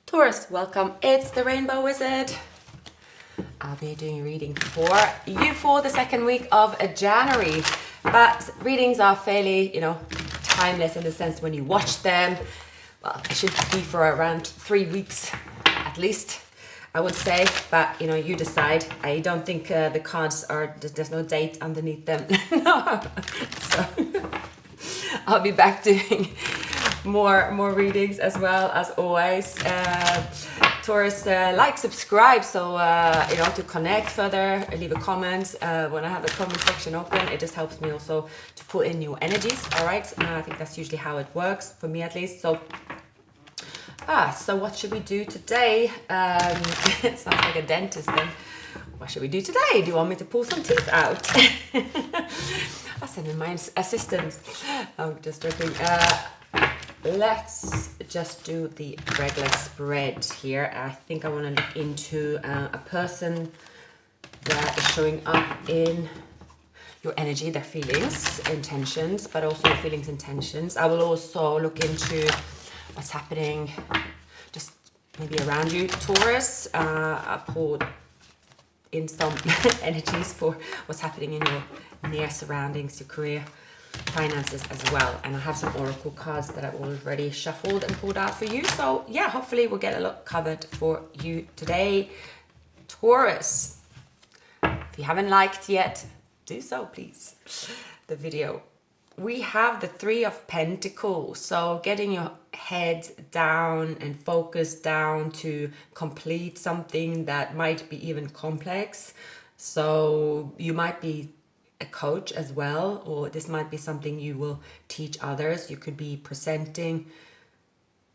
Taurus, welcome. It's the Rainbow Wizard. I'll be doing a reading for you for the second week of January. But readings are fairly, timeless in the sense when you watch them. Well, it should be for around 3 weeks at least, I would say. But, you decide. I don't think the cards are, there's no date underneath them. No. So I'll be back doing more readings as well, as always. Taurus, like, subscribe, so to connect further, leave a comment when I have the comment section open. It just helps me also to put in new energies. All right, I think that's usually how it works for me, at least. So what should we do today? It sounds like a dentist then. What should we do today? Do you want me to pull some teeth out? I'll send in my assistant. I'm just joking. Let's just do the regular spread here. I think I want to look into a person that is showing up in your energy, their feelings, intentions, but also your feelings, intentions. I will also look into what's happening just maybe around you, Taurus. I pulled in some energies for what's happening in your near surroundings, your career, finances as well. And I have some oracle cards that I've already shuffled and pulled out for you. So yeah, hopefully we'll get a lot covered for you today, Taurus. If you haven't liked yet, do so please, the video. We have the Three of Pentacles, so getting your head down and focus down to complete something that might be even complex. So you might be a coach as well, or this might be something you will teach others. You could be presenting,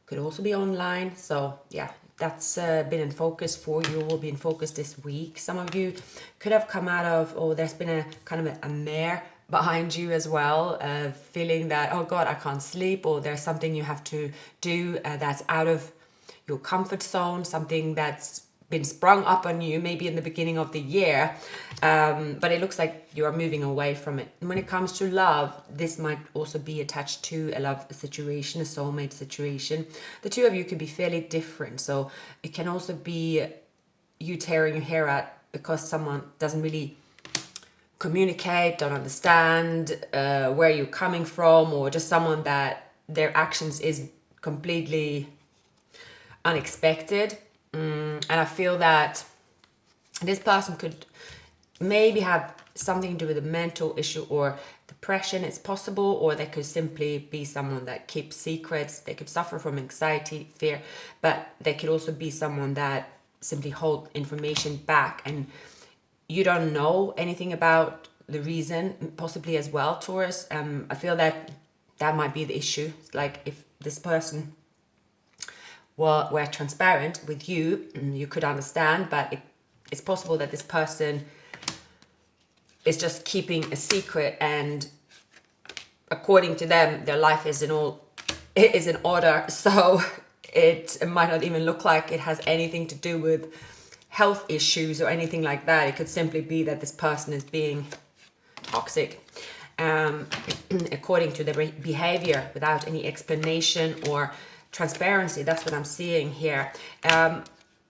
could also be online. So yeah, that's been in focus for you, will be in focus this week. Some of you could have come out of, or there's been a kind of a mare behind you as well, feeling that, oh God, I can't sleep, or there's something you have to do that's out of your comfort zone, something that's been sprung up on you maybe in the beginning of the year, but it looks like you are moving away from it. And when it comes to love, this might also be attached to a love situation, a soulmate situation. The two of you could be fairly different, so it can also be you tearing your hair out because someone doesn't really communicate, don't understand where you're coming from, or just someone that their actions is completely unexpected. And I feel that this person could maybe have something to do with a mental issue or depression. It's possible, or they could simply be someone that keeps secrets. They could suffer from anxiety, fear, but they could also be someone that simply hold information back, and you don't know anything about the reason, possibly as well, Taurus. I feel that might be the issue. Like if this person were transparent with you, you could understand, but it's possible that this person is just keeping a secret, and according to them, their life is in order. So it might not even look like it has anything to do with health issues or anything like that. It could simply be that this person is being toxic according to their behavior, without any explanation or transparency. That's what I'm seeing here.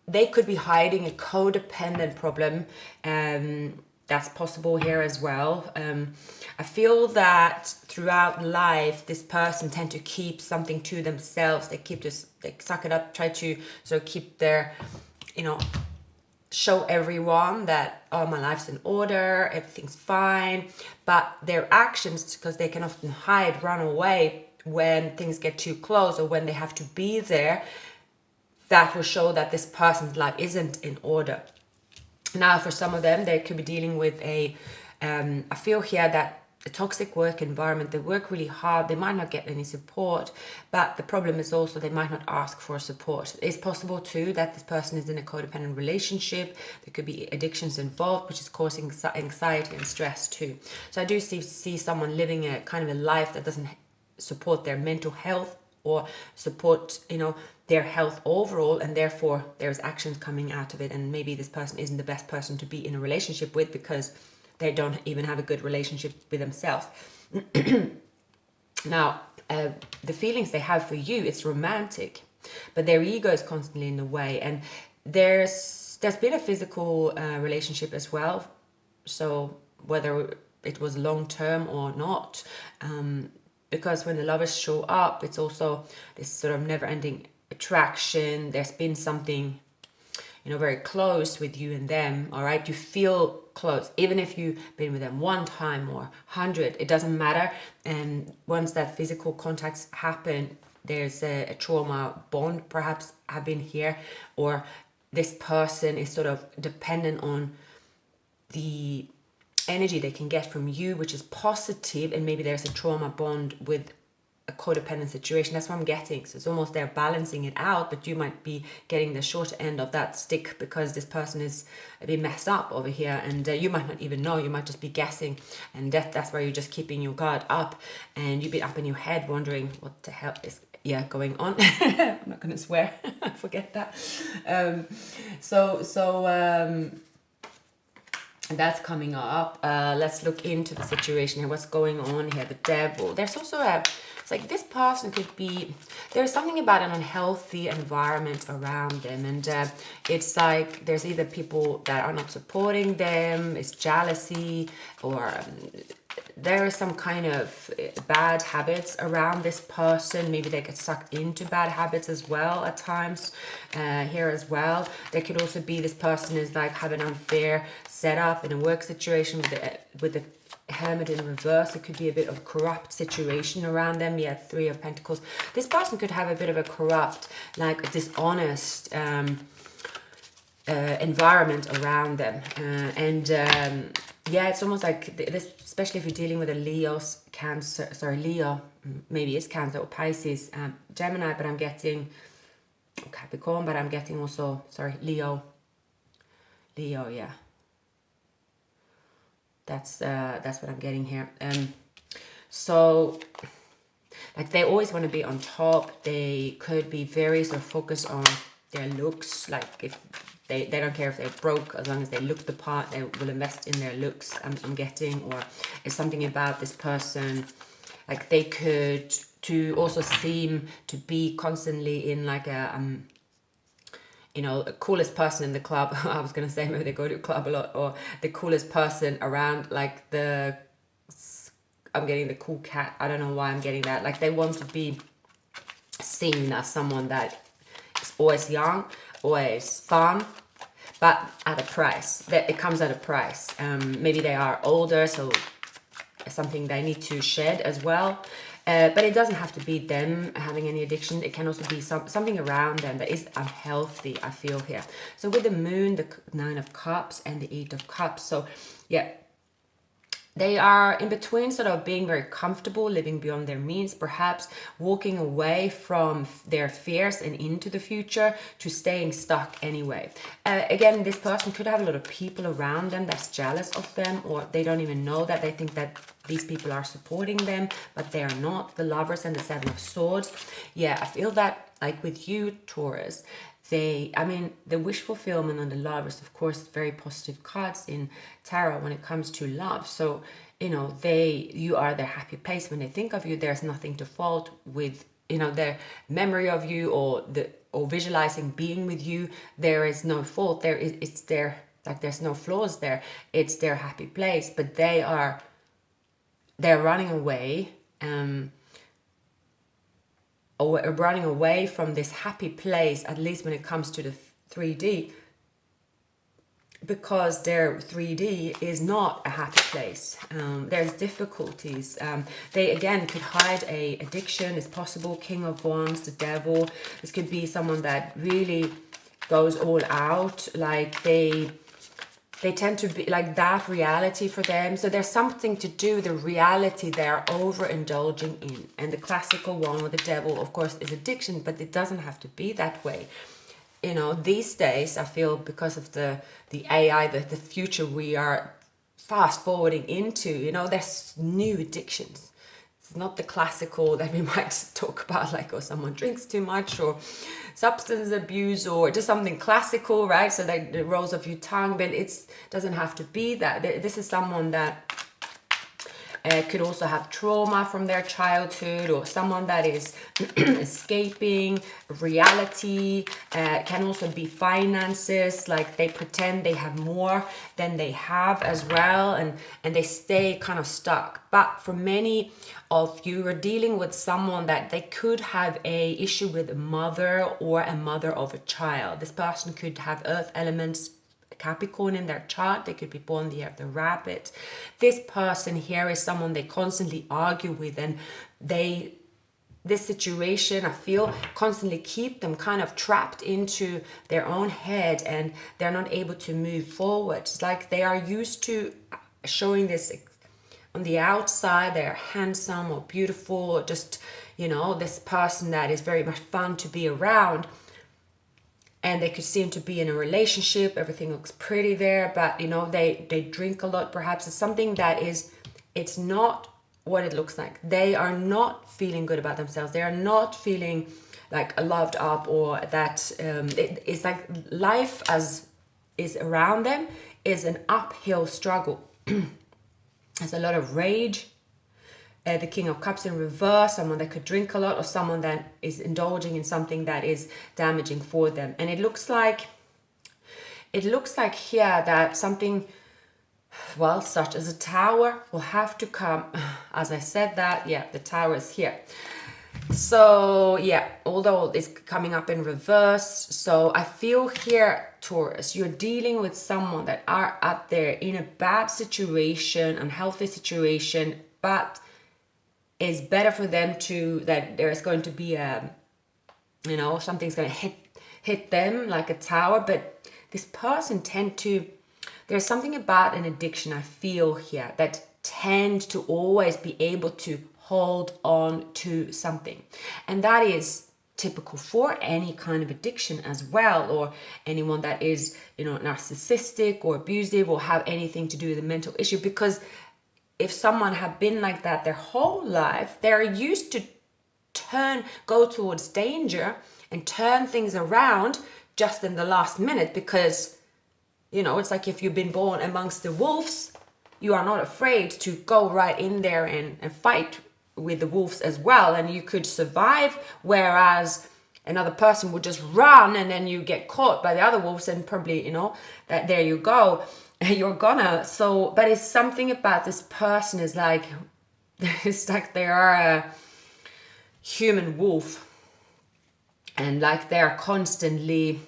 They could be hiding a codependent problem. That's possible here as well. I feel that throughout life, this person tend to keep something to themselves. They suck it up, try to sort of keep their, show everyone that, oh, my life's in order, everything's fine. But their actions, because they can often hide, run away when things get too close, or when they have to be there, that will show that this person's life isn't in order. Now, for some of them, they could be dealing with I feel here that a toxic work environment. They work really hard, they might not get any support, but the problem is also they might not ask for support. It's possible too that this person is in a codependent relationship. There could be addictions involved, which is causing anxiety and stress too. So I do see someone living a kind of a life that doesn't support their mental health or support their health overall, and therefore there's actions coming out of it, and maybe this person isn't the best person to be in a relationship with because they don't even have a good relationship with themselves. Now, the feelings they have for you, it's romantic. but their ego is constantly in the way. And there's been a physical relationship as well, so whether it was long term or not, because when the lovers show up, it's also this sort of never ending attraction. There's been something, you know, very close with you and them. All right, you feel close, even if you've been with them one time or 100, it doesn't matter. And once that physical contacts happen, there's a trauma bond perhaps have been here, or this person is sort of dependent on the energy they can get from you, which is positive, and maybe there's a trauma bond with a codependent situation. That's what I'm getting. So it's almost they're balancing it out, but you might be getting the short end of that stick because this person is a bit messed up over here, and you might not even know. You might just be guessing, and that's where you're just keeping your guard up, and you've been up in your head wondering what the hell is going on. I'm not gonna swear. Forget that. That's coming up. Let's look into the situation here. What's going on here? The devil. There's also it's like this person could be, there's something about an unhealthy environment around them, and it's like there's either people that are not supporting them, it's jealousy, or there is some kind of bad habits around this person. Maybe they get sucked into bad habits as well at times here as well. There could also be this person is like have an unfair setup in a work situation with the Hermit in reverse. It could be a bit of corrupt situation around them. Yeah, Three of Pentacles. This person could have a bit of a corrupt, like dishonest environment around them, yeah, it's almost like this, especially if you're dealing with a Leo, maybe it's Cancer or Pisces, Gemini, but I'm getting Capricorn, but I'm getting also, Leo, yeah. That's what I'm getting here. So, like, they always want to be on top. They could be very sort of focused on their looks. Like, if they don't care if they're broke, as long as they look the part, they will invest in their looks, I'm getting. Or it's something about this person, like they could to also seem to be constantly in like a you know, the coolest person in the club. I was gonna say maybe they go to a club a lot, or the coolest person around, like I'm getting the cool cat. I don't know why I'm getting that. Like they want to be seen as someone that is always young, always fun, but at a price. That it comes at a price. Maybe they are older, so something they need to shed as well. But it doesn't have to be them having any addiction. It can also be something around them that is unhealthy, I feel here. So with the Moon, the Nine of Cups, and the Eight of Cups. So yeah, they are in between sort of being very comfortable, living beyond their means, perhaps walking away from their fears and into the future to staying stuck anyway. Again, this person could have a lot of people around them that's jealous of them, or they don't even know that. They think that these people are supporting them, but they are not. The Lovers and the Seven of Swords. Yeah, I feel that like with you, Taurus, the wish fulfillment on the Lovers, of course, very positive cards in tarot when it comes to love. So, you know, you are their happy place. When they think of you, there's nothing to fault with, you know, their memory of you or visualizing being with you. There is no fault there. It's their, like, there's no flaws there. It's their happy place, but they're running away, or running away from this happy place, at least when it comes to the 3D, because their 3D is not a happy place. There's difficulties. They, again, could hide a addiction. It's possible. King of Wands, the Devil. This could be someone that really goes all out, like they tend to be like that reality for them. So there's something to do with the reality they're overindulging in. And the classical one with the devil, of course, is addiction, but it doesn't have to be that way. You know, these days, I feel because of the AI, the future we are fast forwarding into, you know, there's new addictions. It's not the classical that we might talk about, like, or someone drinks too much, or substance abuse, or just something classical, right? So like the rolls of your tongue, but it doesn't have to be that. This is someone that Could also have trauma from their childhood, or someone that is escaping reality. Can also be finances, like they pretend they have more than they have as well, and they stay kind of stuck. But for many of you are dealing with someone that they could have a issue with a mother or a mother of a child. This person could have earth elements, Capricorn in their chart. They could be born the year of the rabbit. This person here is someone they constantly argue with, and this situation, I feel, constantly keep them kind of trapped into their own head, and they're not able to move forward. It's like they are used to showing this on the outside. They're handsome or beautiful, or just, you know, this person that is very much fun to be around. And they could seem to be in a relationship. Everything looks pretty there, but, you know, they drink a lot. Perhaps it's something that it's not what it looks like. They are not feeling good about themselves. They are not feeling like loved up, or that it's like life as is around them is an uphill struggle. There's a lot of rage. The King of Cups in reverse, someone that could drink a lot, or someone that is indulging in something that is damaging for them. And it looks like here that something, well, such as a tower will have to come. As I said that, yeah, the tower is here. So yeah, although it's coming up in reverse. So I feel here, Taurus, you're dealing with someone that are up there in a bad situation, unhealthy situation, but it's better for them that there's going to be you know, something's going to hit them like a tower. But this person there's something about an addiction, I feel here, that tend to always be able to hold on to something. And that is typical for any kind of addiction as well, or anyone that is, you know, narcissistic or abusive, or have anything to do with a mental issue. Because if someone have been like that their whole life, they're used to go towards danger and turn things around just in the last minute. Because, you know, it's like if you've been born amongst the wolves, you are not afraid to go right in there and fight with the wolves as well, and you could survive. Whereas another person would just run, and then you get caught by the other wolves, and probably, you know, that there you go, you're gonna. So, but it's something about this person is like, it's like they are a human wolf, and like they're constantly,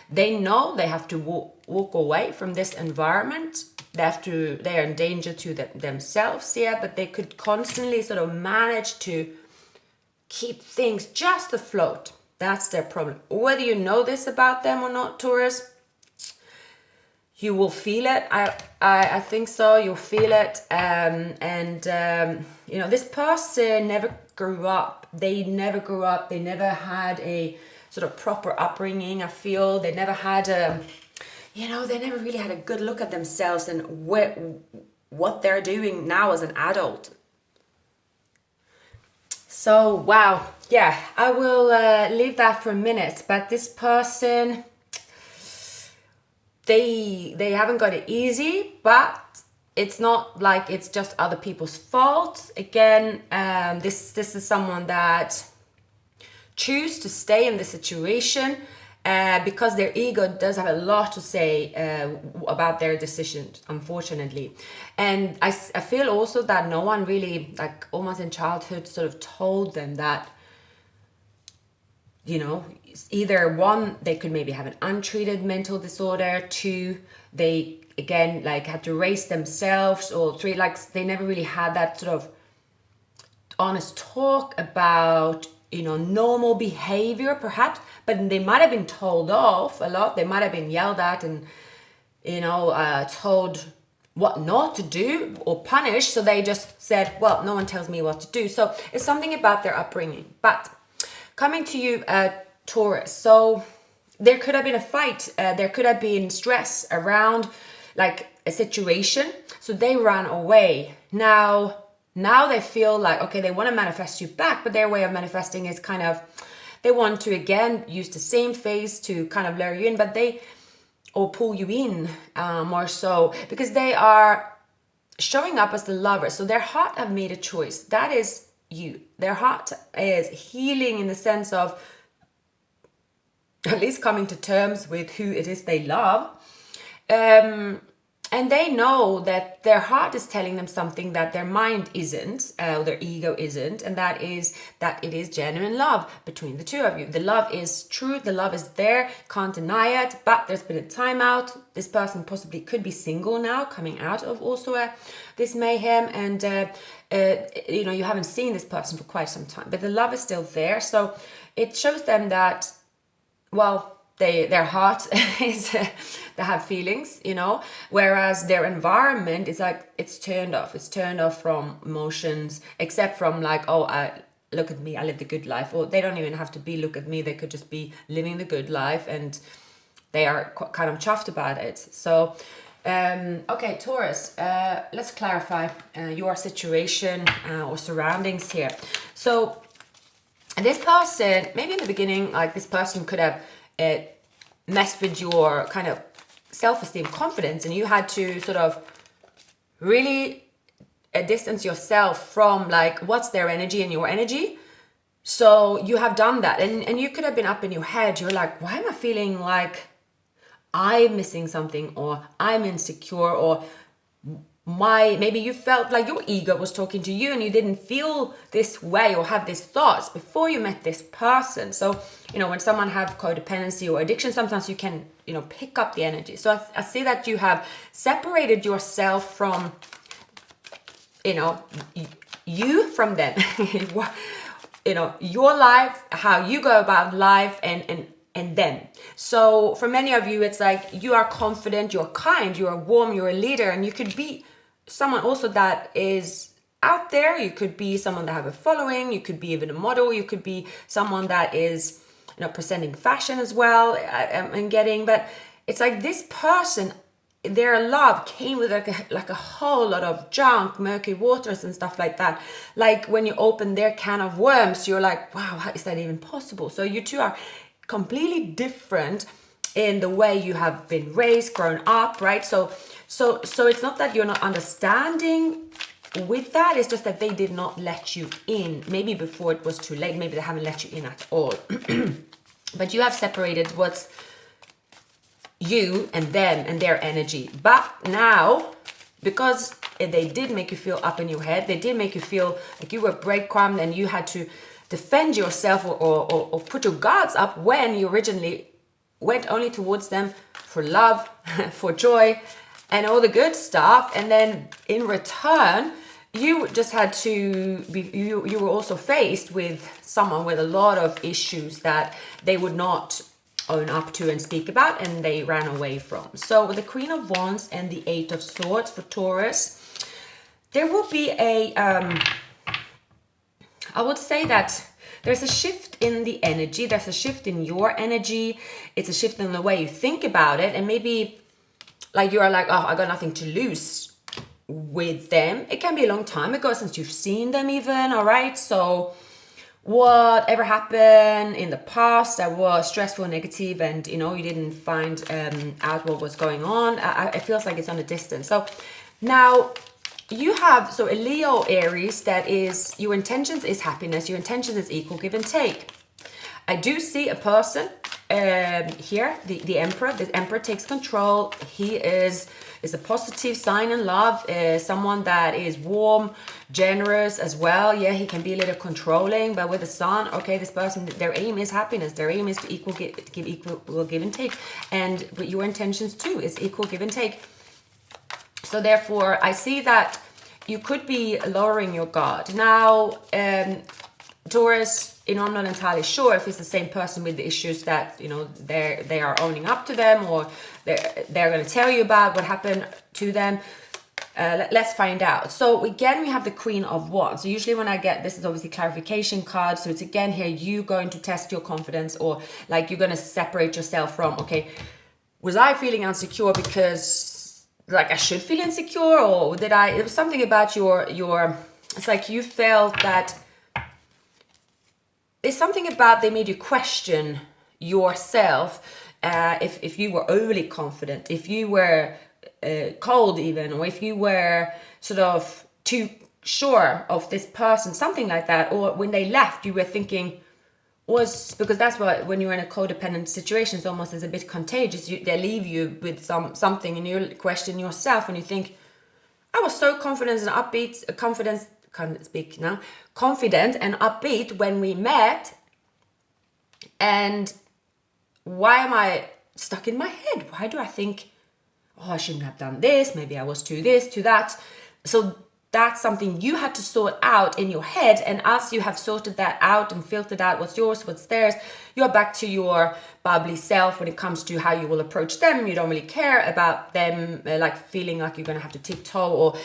they know they have to walk away from this environment. They're in danger to themselves, yeah, but they could constantly sort of manage to keep things just afloat. That's their problem. Whether you know this about them or not, Taurus, you will feel it. I think so. You'll feel it. You know, this person never grew up. They never grew up. They never had a sort of proper upbringing, I feel. They never had you know, they never really had a good look at themselves and what they're doing now as an adult. So, wow. Yeah, I will leave that for a minute. But this person, they haven't got it easy, but it's not like it's just other people's fault. Again, this is someone that choose to stay in the situation because their ego does have a lot to say about their decisions, unfortunately. And I feel also that no one really, like almost in childhood, sort of told them that, you know, either one, they could maybe have an untreated mental disorder, two, they again like had to raise themselves, or three, like they never really had that sort of honest talk about, you know, normal behavior perhaps, but they might have been told off a lot. They might have been yelled at and, you know, told what not to do or punished. So they just said, well, no one tells me what to do. So it's something about their upbringing. But coming to you, Taurus, so there could have been a fight. There could have been stress around like a situation. So they ran away. Now they feel like, okay, they want to manifest you back, but their way of manifesting is kind of, they want to again use the same face to kind of lure you in, or pull you in more so, because they are showing up as the lover. So their heart have made a choice. That is you. Their heart is healing in the sense of at least coming to terms with who it is they love. And they know that their heart is telling them something that their mind isn't, their ego isn't, and that is that it is genuine love between the two of you. The love is true, the love is there, can't deny it, but there's been a timeout. This person possibly could be single now, coming out of also this mayhem, and you know, you haven't seen this person for quite some time, but the love is still there. So it shows them that, well, their heart is they have feelings, you know, whereas their environment is like it's turned off from emotions, except from like, oh, look at me, I live the good life. Or they don't even have to be look at me, they could just be living the good life, and they are kind of chuffed about it. So okay, Taurus, let's clarify your situation or surroundings here. So this person, maybe in the beginning, like this person could have messed with your kind of self-esteem, confidence, and you had to sort of really distance yourself from like what's their energy and your energy. So you have done that, and you could have been up in your head, you're like, why am I feeling like I'm missing something, or I'm insecure, or maybe you felt like your ego was talking to you and you didn't feel this way or have these thoughts before you met this person. So, you know, when someone have codependency or addiction, sometimes you can, you know, pick up the energy. So I see that you have separated yourself from, you know, you from them, you know, your life, how you go about life, and them. So for many of you, it's like you are confident, you're kind, you are warm, you're a leader, and you could be someone also that is out there. You could be someone that have a following, you could be even a model, you could be someone that is, you know, presenting fashion as well, and getting, but it's like this person, their love came with like a whole lot of junk, murky waters and stuff like that. Like when you open their can of worms, you're like, wow, how is that even possible? So you two are completely different in the way you have been raised, grown up, right? So it's not that you're not understanding with that, it's just that they did not let you in. Maybe before it was too late, maybe they haven't let you in at all. But you have separated what's you and them and their energy. But now, because they did make you feel up in your head, they did make you feel like you were breadcrumbed and you had to defend yourself or put your guards up when you originally went only towards them for love, for joy, and all the good stuff. And then in return, you just had to be, you were also faced with someone with a lot of issues that they would not own up to and speak about, and they ran away from. So with the Queen of Wands and the Eight of Swords for Taurus, there will be a, I would say that there's a shift in the energy. There's a shift in your energy. It's a shift in the way you think about it. And maybe like you are like, oh, I got nothing to lose with them. It can be a long time ago since you've seen them even, all right? So whatever happened in the past that was stressful, negative, and, you know, you didn't find out what was going on, it feels like it's on a distance. So now you have, so a Leo Aries, that is, your intentions is happiness, your intentions is equal give and take. I do see a person here, the Emperor. The Emperor takes control. He is a positive sign in love, someone that is warm, generous as well. Yeah, he can be a little controlling, but with the Sun, okay, this person, their aim is happiness. Their aim is to give equal give and take. And but your intentions too is equal give and take. So therefore, I see that you could be lowering your guard. Now, Taurus, you know, I'm not entirely sure if it's the same person with the issues that, you know, they are owning up to them, or they're going to tell you about what happened to them. Let's find out. So again, we have the Queen of Wands. So usually when I get, this is obviously clarification cards. So it's again here, you going to test your confidence, or like you're going to separate yourself from, okay, was I feeling insecure because like I should feel insecure, or did I, it was something about your, it's like you felt that there's something about they made you question yourself, if you were overly confident, if you were cold even, or if you were sort of too sure of this person, something like that, or when they left you were thinking, was because that's what, when you're in a codependent situation, it's almost as a bit contagious. They leave you with something and you question yourself and you think, I was so confident and upbeat, confident and upbeat when we met, and why am I stuck in my head? Why do I think, oh, I shouldn't have done this, maybe I was too this, too that. So that's something you had to sort out in your head, and as you have sorted that out and filtered out what's yours, what's theirs, you're back to your bubbly self when it comes to how you will approach them. You don't really care about them like feeling like you're going to have to tiptoe or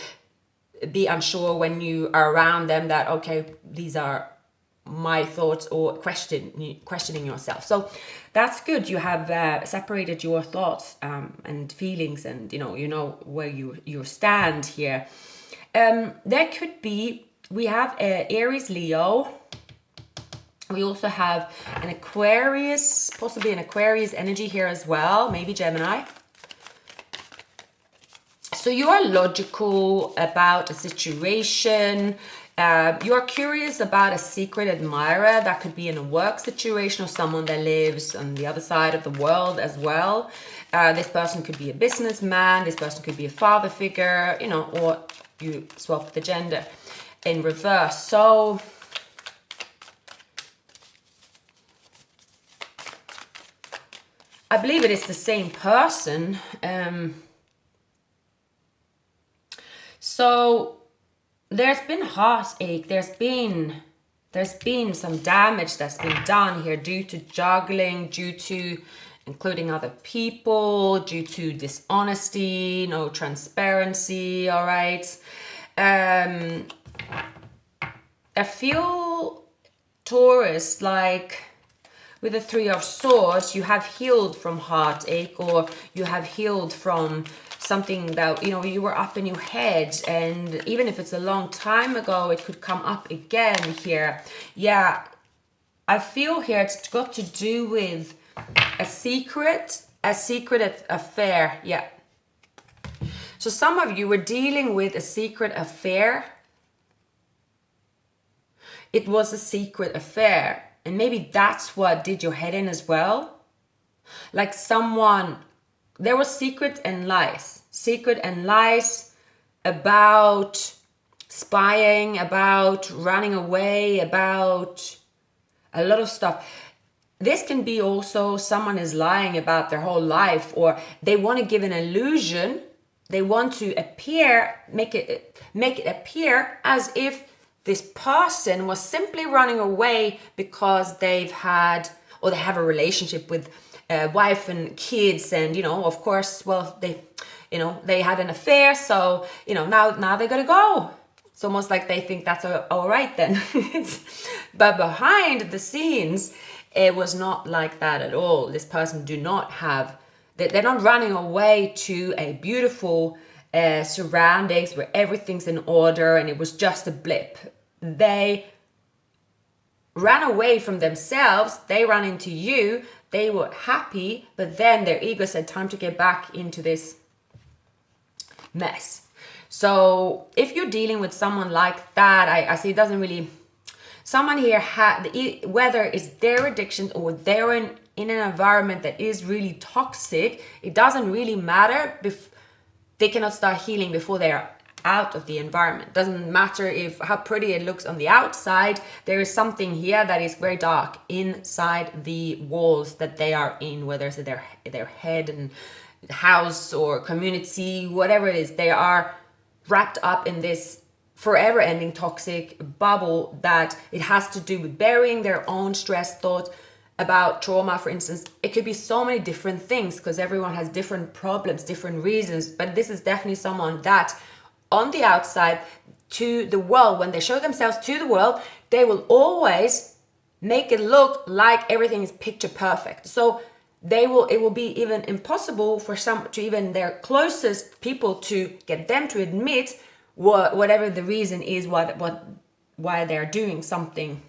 be unsure when you are around them, that okay, these are my thoughts, or questioning yourself. So that's good. You have separated your thoughts and feelings, and you know where you stand here. There could be, we have Aries, Leo. We also have an Aquarius, possibly an Aquarius energy here as well, maybe Gemini. So you are logical about a situation. You are curious about a secret admirer. That could be in a work situation or someone that lives on the other side of the world as well. This person could be a businessman. This person could be a father figure, or you swap the gender in reverse. So I believe it is the same person. So there's been heartache, there's been some damage that's been done here due to juggling, due to including other people, due to dishonesty, no transparency, all right? I feel, Taurus, like with the Three of Swords, you have healed from heartache, or you have healed from something that, you were up in your head, and even if it's a long time ago, it could come up again here. Yeah, I feel here it's got to do with a secret affair. Yeah. So some of you were dealing with a secret affair. It was a secret affair, and maybe that's what did your head in as well. Like there was secret and lies about spying, about running away, about a lot of stuff. This can be also someone is lying about their whole life, or they want to give an illusion. They want to make it appear as if this person was simply running away because they have a relationship with wife and kids, and of course, well, they had an affair, so now they gotta go. It's almost like they think that's all right then. But behind the scenes, it was not like that at all. This person they're not running away to a beautiful surroundings where everything's in order and it was just a blip. They ran away from themselves, they ran into you, they were happy, but then their ego said, time to get back into this mess. So if you're dealing with someone like that, I see it doesn't really, someone here whether it's their addiction or they're in an environment that is really toxic, it doesn't really matter. They cannot start healing before they are out of the environment. Doesn't matter how pretty it looks on the outside. There is something here that is very dark inside the walls that they are in, whether it's their head and house or community, whatever it is. They are wrapped up in this forever ending toxic bubble that it has to do with burying their own stress thoughts about trauma, for instance. It could be so many different things because everyone has different problems, different reasons. But this is definitely someone that on the outside to the world, when they show themselves to the world, they will always make it look like everything is picture perfect. So it will be even impossible for even their closest people to get them to admit whatever the reason is why they're doing something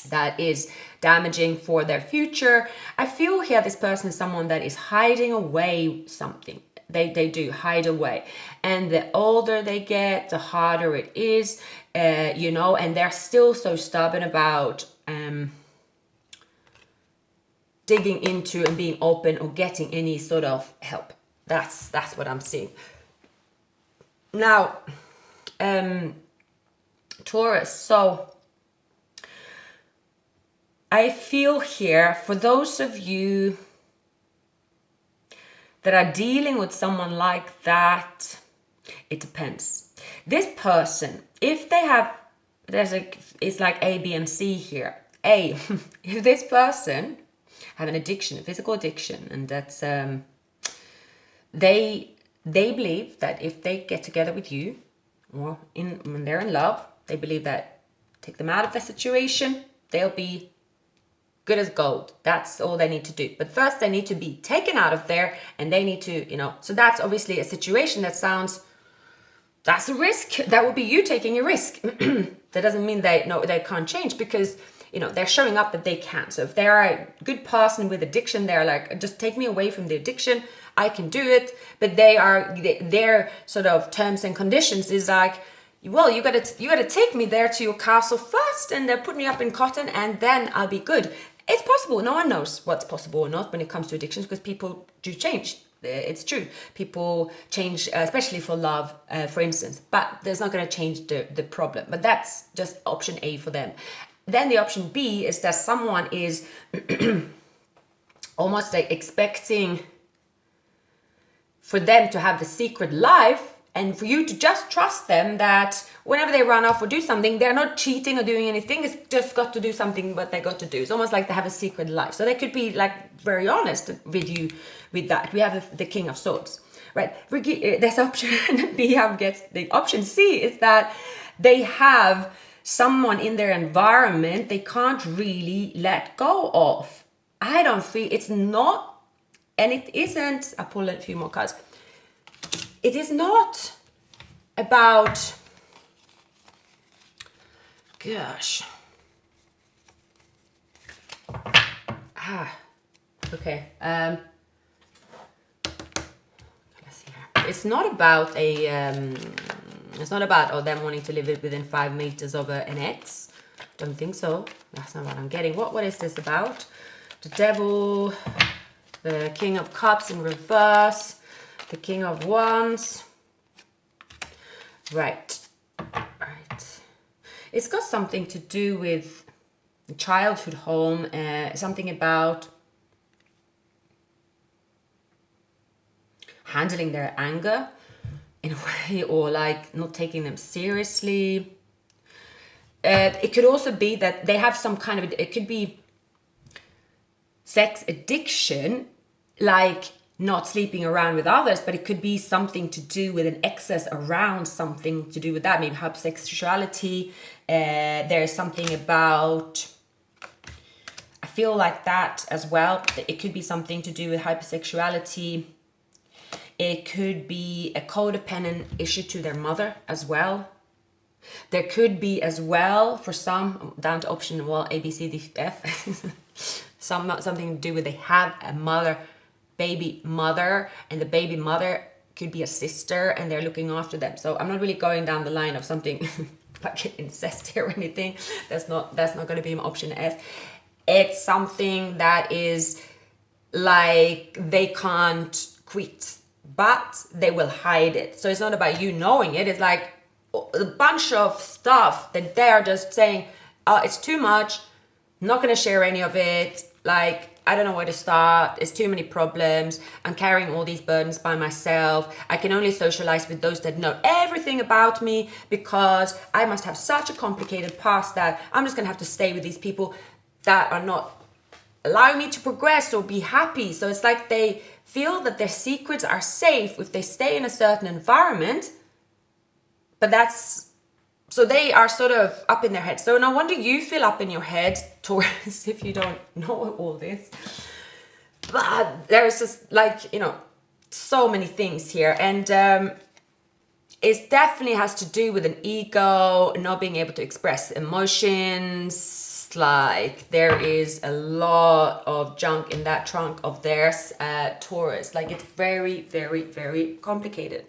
that is damaging for their future. I feel here this person is someone that is hiding away something. They do hide away. And the older they get, the harder it is, you know, and they're still so stubborn about digging into and being open or getting any sort of help. That's what I'm seeing. Now, Taurus, so I feel here for those of you that are dealing with someone like that, it depends. This person, if they have, it's like A, B, and C here. A, if this person have an addiction, a physical addiction, and that's they believe that if they get together with you, or when they're in love, they believe that take them out of the situation, they'll be good as gold. That's all they need to do. But first they need to be taken out of there, and they need to, you know, so that's obviously a situation that sounds, that's a risk. That would be you taking a risk. That doesn't mean they can't change, because, you know, they're showing up that they can. So if they're a good person with addiction, they're like, just take me away from the addiction, I can do it. But their sort of terms and conditions is like, well, you gotta take me there to your castle first, and put me up in cotton, and then I'll be good. It's possible. No one knows what's possible or not when it comes to addictions, because people do change. It's true. People change, especially for love, for instance. But there's not going to change the problem. But that's just option A for them. Then the option B is that someone is almost like expecting for them to have the secret life, and for you to just trust them that whenever they run off or do something, they're not cheating or doing anything. It's just got to do something what they got to do. It's almost like they have a secret life. So they could be like very honest with you with that. We have the King of Swords, right? There's option B. The option C is that they have someone in their environment they can't really let go of. I don't feel it's not, and it isn't. I pull a few more cards. It is not about, gosh. Okay. Let's see here. It's not about it's not about them wanting to live within 5 meters of an ex. Don't think so. That's not what I'm getting. What is this about? The Devil, the King of Cups in reverse, the King of Wands. Right. It's got something to do with childhood home, something about handling their anger in a way, or like not taking them seriously. It could also be that they have some kind of, it could be sex addiction, like not sleeping around with others, but it could be something to do with an excess around, something to do with that, maybe hypersexuality. There's something about, I feel like that as well. It could be something to do with hypersexuality. It could be a codependent issue to their mother as well. There could be as well, for some, down to option, well, A, B, C, D, F, something to do with they have a baby mother, and the baby mother could be a sister, and they're looking after them. So I'm not really going down the line of something like incest here or anything. That's not going to be my option F. It's something that is like they can't quit, but they will hide it. So it's not about you knowing it. It's like a bunch of stuff that they're just saying, it's too much, not going to share any of it. Like, I don't know where to start. It's too many problems. I'm carrying all these burdens by myself. I can only socialize with those that know everything about me, because I must have such a complicated past that I'm just going to have to stay with these people that are not allowing me to progress or be happy. So it's like they feel that their secrets are safe if they stay in a certain environment. But so they are sort of up in their head. So no wonder you feel up in your head, Taurus, if you don't know all this. But there's just like, so many things here. And it definitely has to do with an ego, not being able to express emotions, like there is a lot of junk in that trunk of theirs, Taurus. Like it's very, very, very complicated.